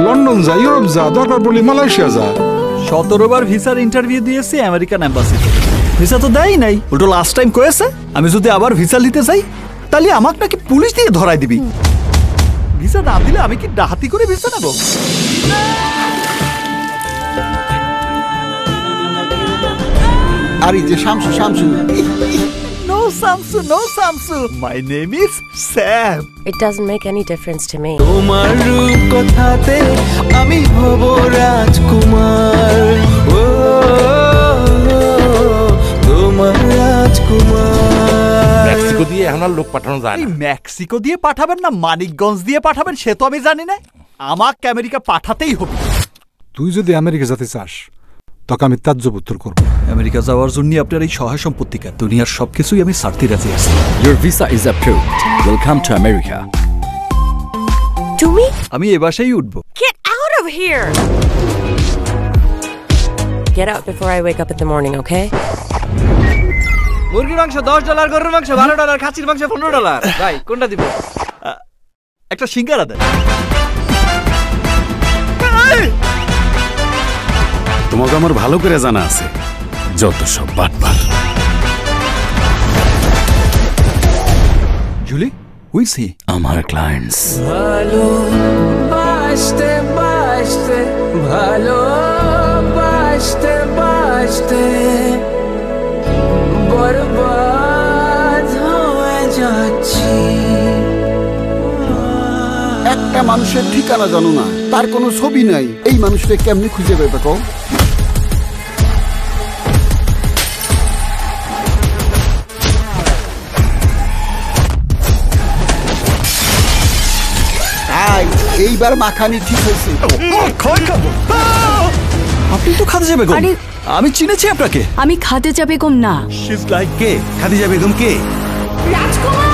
London যা, Europe যা, দরকার পড়লে মালয়েশিয়া যা। 17 বার ভিসার ইন্টারভিউ দিয়েছি আমেরিকান এম্বাসিতে, ভিসা তো দেয় নাই। ওটা লাস্ট টাইম কয়েছে আমি যদি আবার ভিসা নিতে চাই তাহলে আমাকে নাকি পুলিশ দিয়ে ধরাই দিবি। ভিসা না দিলে আমি কি ডাহাতি করে ভিসা নেব? আর এই যে Shamsu, Shamsu No Samsu, no Samsu. My name is Sam. It doesn't make any difference to me. তোমার রূপ কথাতে আমি হব রাজকুমার, ও তোমার রাজকুমার। মেক্সিকো দিয়ে এখন আর লোক পাঠানো যায় না। মেক্সিকো দিয়ে পাঠাবেন না মানিকগঞ্জ দিয়ে পাঠাবেন সে তো আমি জানি না, আমাকে আমেরিকা পাঠাতেই হবে। তুই যদি আমেরিকা যেতে চাস তোকে আমি তাজ্জব উত্তর করবো। আমেরিকা যাওয়ার জন্য আপনার এই সহায় সম্পত্তিকা দুনিয়ার সবকিছুই আমি ছাড়তে রাজি আছি। Your visa is approved. Welcome to America. তুমি? আমি এ বাসায় উঠবো। Get out of here! Get out before I wake up in the morning, okay? মুরগির মাংস $10, গরুর মাংস $12, খাসির মাংস $15। ভাই কোনটা দিব? একটা সিঙ্গারা দেন। তোমাকে আমার ভালো করে জানা আছে যত সব বাটপার। Julie, who is he? আমার clients. ভালো বাসতে বাসতে, ভালো বাসতে বাসতে বরবাদ হয়ে যাচ্ছি। একটা মানুষের ঠিকানা জানো না, তার কোনো ছবি নাই, এই মানুষকে কেমনি খুঁজে পেবে কও? এইবার মাখানি ঠিক হয়েছে। আপনি তো খাদিজা বেগম। আমি চিনেছি আপনাকে। আমি খাদিজা বেগম না। She's like কে? খাদিজা বেগম কে? রাজকুমার।